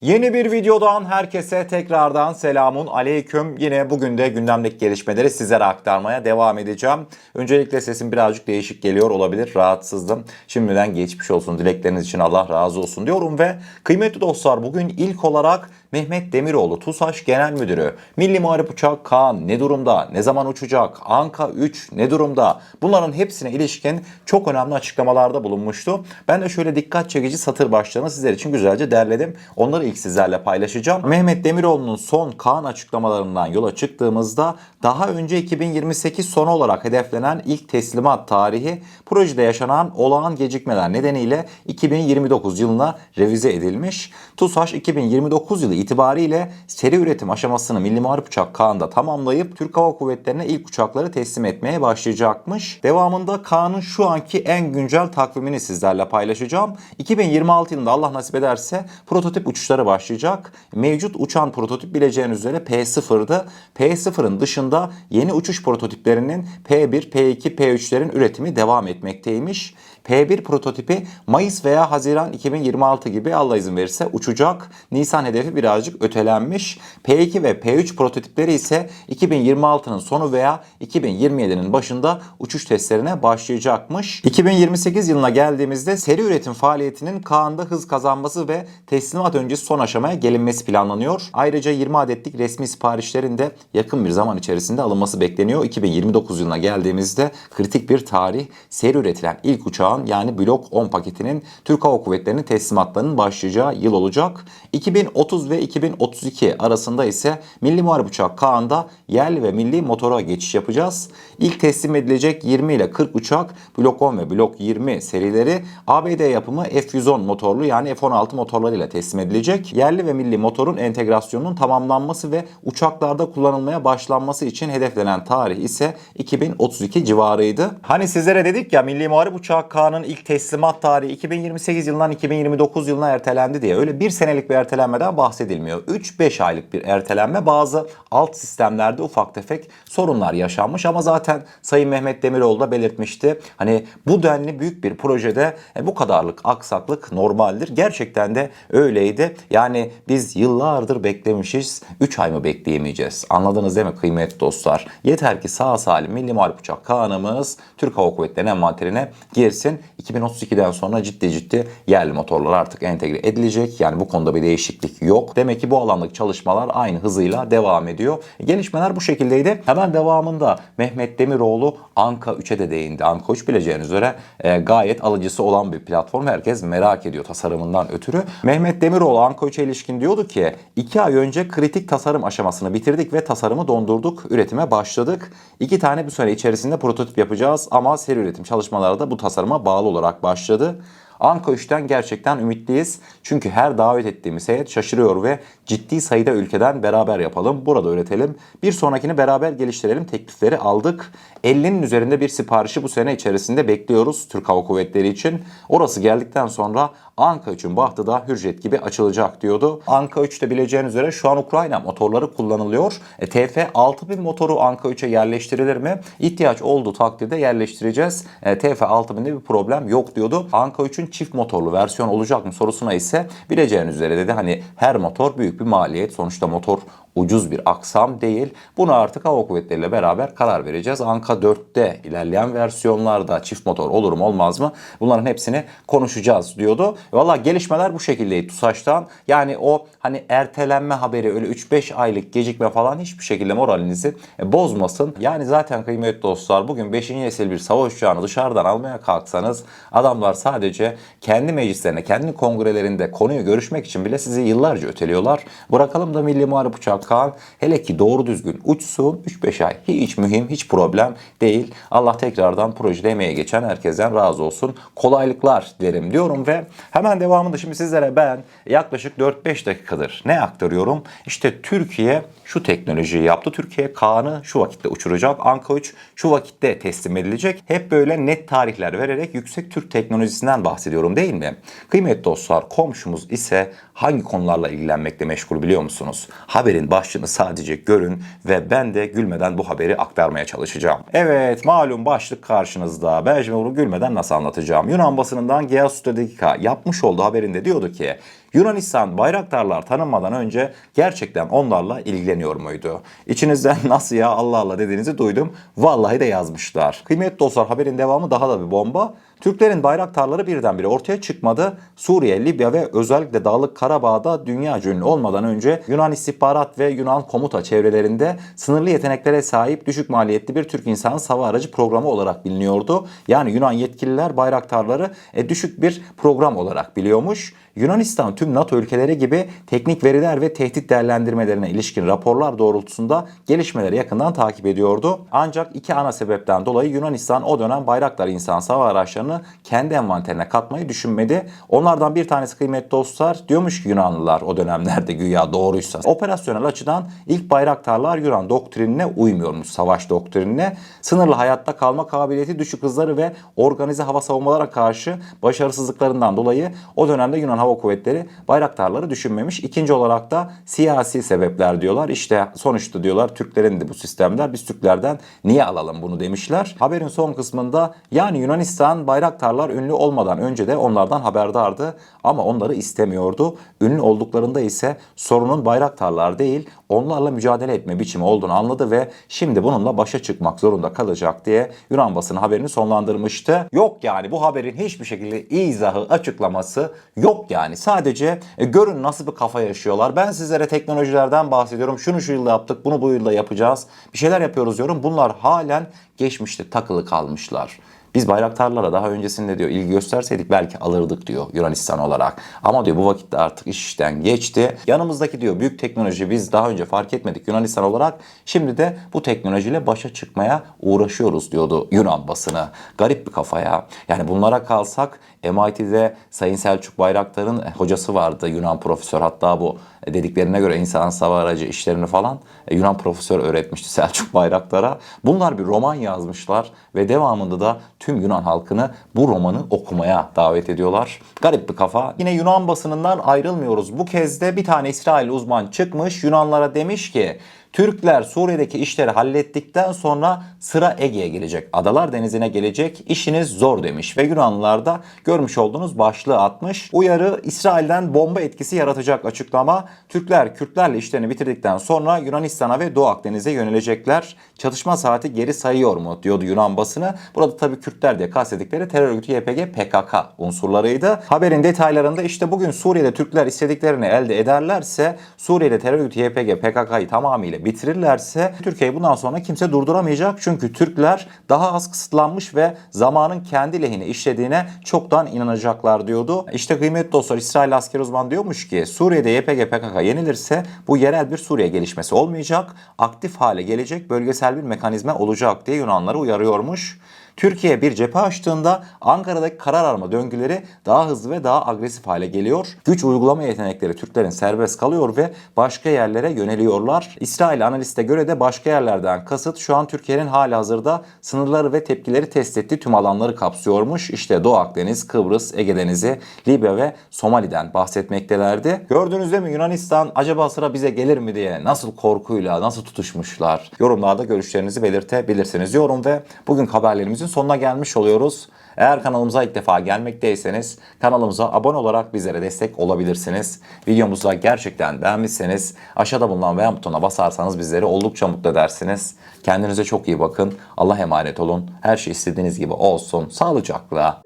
Yeni bir videodan herkese tekrardan selamun aleyküm. Yine bugün de gündemdeki gelişmeleri sizlere aktarmaya devam edeceğim. Öncelikle sesim birazcık değişik geliyor olabilir. Rahatsızdım. Şimdiden geçmiş olsun. Dilekleriniz için Allah razı olsun diyorum ve kıymetli dostlar, bugün ilk olarak Mehmet Demiroğlu, TUSAŞ Genel Müdürü, Milli Muharip Uçak Kaan ne durumda, ne zaman uçacak, Anka 3 ne durumda, bunların hepsine ilişkin çok önemli açıklamalarda bulunmuştu. Ben de şöyle dikkat çekici satır başlarını sizler için güzelce derledim. Onları ilk sizlerle paylaşacağım. Mehmet Demiroğlu'nun son Kaan açıklamalarından yola çıktığımızda daha önce 2028 sonu olarak hedeflenen ilk teslimat tarihi projede yaşanan olağan gecikmeler nedeniyle 2029 yılına revize edilmiş. TUSAŞ 2029 yılı itibariyle seri üretim aşamasını Milli Muharip Uçak Kaan'da tamamlayıp Türk Hava Kuvvetleri'ne ilk uçakları teslim etmeye başlayacakmış. Devamında Kaan'ın şu anki en güncel takvimini sizlerle paylaşacağım. 2026 yılında Allah nasip ederse prototip uçuşları başlayacak. Mevcut uçan prototip bileceğiniz üzere P0'dı. P0'ın dışında yeni uçuş prototiplerinin P1, P2, P3'lerin üretimi devam etmekteymiş. P1 prototipi Mayıs veya Haziran 2026 gibi Allah izin verirse uçacak. Nisan hedefi birazcık ötelenmiş. P2 ve P3 prototipleri ise 2026'nın sonu veya 2027'nin başında uçuş testlerine başlayacakmış. 2028 yılına geldiğimizde seri üretim faaliyetinin Kaan'da hız kazanması ve teslimat öncesi son aşamaya gelinmesi planlanıyor. Ayrıca 20 adetlik resmi siparişlerin de yakın bir zaman içerisinde alınması bekleniyor. 2029 yılına geldiğimizde kritik bir tarih, seri üretilen ilk uçağın yani Blok 10 paketinin Türk Hava Kuvvetleri'nin teslimatlarının başlayacağı yıl olacak. 2030 ve 2032 arasında ise Milli Muharip Uçak Kaan'da yerli ve milli motora geçiş yapacağız. İlk teslim edilecek 20 ile 40 uçak Blok 10 ve Blok 20 serileri ABD yapımı F-110 motorlu yani F-16 motorlarıyla teslim edilecek. Yerli ve milli motorun entegrasyonunun tamamlanması ve uçaklarda kullanılmaya başlanması için hedeflenen tarih ise 2032 civarıydı. Hani sizlere dedik ya, Milli Muharip Uçak Kaan'ın ilk teslimat tarihi 2028 yılından 2029 yılına ertelendi diye. Öyle bir senelik bir ertelenmeden bahsedilmiyor. 3-5 aylık bir ertelenme. Bazı alt sistemlerde ufak tefek sorunlar yaşanmış ama zaten Sayın Mehmet Demiroğlu da belirtmişti. Hani bu denli büyük bir projede bu kadarlık aksaklık normaldir. Gerçekten de öyleydi. Yani biz yıllardır beklemişiz. 3 ay mı bekleyemeyeceğiz? Anladınız değil mi kıymetli dostlar? Yeter ki sağ salim Milli Muharip Uçak Kaan'ımız Türk Hava Kuvvetleri'nin envanterine girsin. 2032'den sonra ciddi yerli motorlar artık entegre edilecek. Yani bu konuda bir değişiklik yok. Demek ki bu alandaki çalışmalar aynı hızıyla devam ediyor. Gelişmeler bu şekildeydi. Hemen devamında Mehmet Demiroğlu Anka 3'e de değindi. Anka 3 bileceğiniz üzere gayet alıcısı olan bir platform. Herkes merak ediyor tasarımından ötürü. Mehmet Demiroğlu Anka 3'e ilişkin diyordu ki 2 ay önce kritik tasarım aşamasını bitirdik ve tasarımı dondurduk. Üretime başladık. 2 tane bu sene içerisinde prototip yapacağız ama seri üretim çalışmaları da bu tasarıma bağlı olarak başladı. Anka 3'ten gerçekten ümitliyiz. Çünkü her davet ettiğimiz heyet şaşırıyor ve ciddi sayıda ülkeden beraber yapalım, burada üretelim, bir sonrakini beraber geliştirelim teklifleri aldık. 50'nin üzerinde bir siparişi bu sene içerisinde bekliyoruz Türk Hava Kuvvetleri için. Orası geldikten sonra Anka 3'ün bahtı da Hürjet gibi açılacak diyordu. Anka 3'te bileceğiniz üzere şu an Ukrayna motorları kullanılıyor. TF6000 motoru Anka 3'e yerleştirilir mi? İhtiyaç olduğu takdirde yerleştireceğiz. TF6000'de bir problem yok diyordu. Anka 3'ün çift motorlu versiyon olacak mı sorusuna ise bileceğiniz üzere dedi, hani her motor büyük bir maliyet. Sonuçta motor ucuz bir aksam değil. Bunu artık Hava Kuvvetleri ile beraber karar vereceğiz. Anka 4'te ilerleyen versiyonlarda çift motor olur mu olmaz mı? Bunların hepsini konuşacağız diyordu. Valla gelişmeler bu şekildeydi TUSAŞ'tan. Yani o hani ertelenme haberi, öyle 3-5 aylık gecikme falan hiçbir şekilde moralinizi bozmasın. Yani zaten kıymetli dostlar, bugün 5. nesil bir savaş uçağını dışarıdan almaya kalksanız adamlar sadece kendi meclislerine, kendi kongrelerinde konuyu görüşmek için bile sizi yıllarca öteliyorlar. Bırakalım da Milli Muharip Uçak Kaan hele ki doğru düzgün uçsun, 3-5 ay hiç mühim, hiç problem değil. Allah tekrardan projede emeğe geçen herkesten razı olsun. Kolaylıklar dilerim diyorum ve hemen devamında şimdi sizlere ben yaklaşık 4-5 dakikadır ne aktarıyorum? İşte Türkiye şu teknolojiyi yaptı. Türkiye Kaan'ı şu vakitte uçuracak. Anka 3 şu vakitte teslim edilecek. Hep böyle net tarihler vererek yüksek Türk teknolojisinden bahsediyorum değil mi? Kıymetli dostlar, komşumuz ise hangi konularla ilgilenmekle meşgul biliyor musunuz? Haberin başlığını sadece görün ve ben de gülmeden bu haberi aktarmaya çalışacağım. Evet, malum başlık karşınızda. Ben şimdi bunu gülmeden nasıl anlatacağım? Yunan basınından Geastudica yapmış olduğu haberinde diyordu ki Yunanistan Bayraktarlar tanınmadan önce gerçekten onlarla ilgileniyor muydu? İçinizden nasıl ya Allah Allah dediğinizi duydum. Vallahi de yazmışlar. Kıymetli dostlar, haberin devamı daha da bir bomba. Türklerin Bayraktarları birdenbire ortaya çıkmadı. Suriye, Libya ve özellikle Dağlık Karabağ'da dünya ünlü olmadan önce Yunan istihbarat ve Yunan komuta çevrelerinde sınırlı yeteneklere sahip düşük maliyetli bir Türk insanı hava aracı programı olarak biliniyordu. Yani Yunan yetkililer Bayraktarları düşük bir program olarak biliyormuş. Yunanistan tüm NATO ülkeleri gibi teknik veriler ve tehdit değerlendirmelerine ilişkin raporlar doğrultusunda gelişmeleri yakından takip ediyordu. Ancak iki ana sebepten dolayı Yunanistan o dönem Bayraktar insansız hava araçlarını kendi envanterine katmayı düşünmedi. Onlardan bir tanesi kıymetli dostlar, diyormuş ki Yunanlılar o dönemlerde güya doğruysa operasyonel açıdan ilk Bayraktarlar Yunan doktrinine uymuyormuş, savaş doktrinine. Sınırlı hayatta kalma kabiliyeti, düşük hızları ve organize hava savunmalara karşı başarısızlıklarından dolayı o dönemde Yunan Hava Kuvvetleri Bayraktarları düşünmemiş. İkinci olarak da siyasi sebepler diyorlar. İşte sonuçta diyorlar Türklerin de bu sistemler, biz Türklerden niye alalım bunu demişler. Haberin son kısmında yani Yunanistan Bayraktarlar ünlü olmadan önce de onlardan haberdardı ama onları istemiyordu. Ünlü olduklarında ise sorunun Bayraktarlar değil, onlarla mücadele etme biçimi olduğunu anladı ve şimdi bununla başa çıkmak zorunda kalacak diye Yunan basını haberini sonlandırmıştı. Yok yani bu haberin hiçbir şekilde izahı, açıklaması yok yani. Sadece görün nasıl bir kafa yaşıyorlar. Ben sizlere teknolojilerden bahsediyorum. Şunu şu yılda yaptık, bunu bu yılda yapacağız. Bir şeyler yapıyoruz diyorum. Bunlar halen geçmişte takılı kalmışlar. Biz Bayraktarlara daha öncesinde diyor ilgi gösterseydik belki alırdık diyor Yunanistan olarak. Ama diyor bu vakitte artık iş işten geçti. Yanımızdaki diyor büyük teknoloji biz daha önce fark etmedik Yunanistan olarak. Şimdi de bu teknolojiyle başa çıkmaya uğraşıyoruz diyordu Yunan basını. Garip bir kafaya. Yani bunlara kalsak MIT'de Sayın Selçuk Bayraktar'ın hocası vardı Yunan profesör. Hatta bu dediklerine göre insansız hava aracı işlerini falan Yunan profesör öğretmişti Selçuk Bayraktar'a. Bunlar bir roman yazmışlar ve devamında da tüm Yunan halkını bu romanı okumaya davet ediyorlar. Garip bir kafa. Yine Yunan basınından ayrılmıyoruz. Bu kez de bir tane İsrail uzman çıkmış Yunanlara demiş ki Türkler Suriye'deki işleri hallettikten sonra sıra Ege'ye gelecek. Adalar Denizi'ne gelecek. İşiniz zor demiş. Ve Yunanlılar da görmüş olduğunuz başlığı atmış. Uyarı İsrail'den bomba etkisi yaratacak açıklama. Türkler Kürtlerle işlerini bitirdikten sonra Yunanistan'a ve Doğu Akdeniz'e yönelecekler. Çatışma saati geri sayıyor mu diyordu Yunan basını. Burada tabii Kürtler diye kastettikleri terör örgütü YPG PKK unsurlarıydı. Haberin detaylarında işte bugün Suriye'de Türkler istediklerini elde ederlerse Suriye'de terör örgütü YPG PKK'yı tamamıyla bitirirlerse Türkiye'yi bundan sonra kimse durduramayacak. Çünkü Türkler daha az kısıtlanmış ve zamanın kendi lehine işlediğine çoktan inanacaklar diyordu. İşte kıymetli dostlar İsrail asker uzman diyormuş ki Suriye'de YPG PKK yenilirse bu yerel bir Suriye gelişmesi olmayacak. Aktif hale gelecek bölgesel bir mekanizma olacak diye Yunanları uyarıyormuş. Türkiye bir cephe açtığında Ankara'daki karar arama döngüleri daha hızlı ve daha agresif hale geliyor. Güç uygulama yetenekleri Türklerin serbest kalıyor ve başka yerlere yöneliyorlar. İsrail analiste göre de başka yerlerden kasıt şu an Türkiye'nin halihazırda sınırları ve tepkileri test ettiği tüm alanları kapsıyormuş. İşte Doğu Akdeniz, Kıbrıs, Ege Denizi, Libya ve Somali'den bahsetmektelerdi. Gördüğünüzde mi Yunanistan acaba sıra bize gelir mi diye nasıl korkuyla, nasıl tutuşmuşlar? Yorumlarda görüşlerinizi belirtebilirsiniz diyorum ve bugün haberlerimizin sonuna gelmiş oluyoruz. Eğer kanalımıza ilk defa gelmekteyseniz kanalımıza abone olarak bizlere destek olabilirsiniz. Videomuzu da gerçekten beğenmişseniz aşağıda bulunan beğen butonuna basarsanız bizleri oldukça mutlu edersiniz. Kendinize çok iyi bakın. Allah'a emanet olun. Her şey istediğiniz gibi olsun. Sağlıcakla.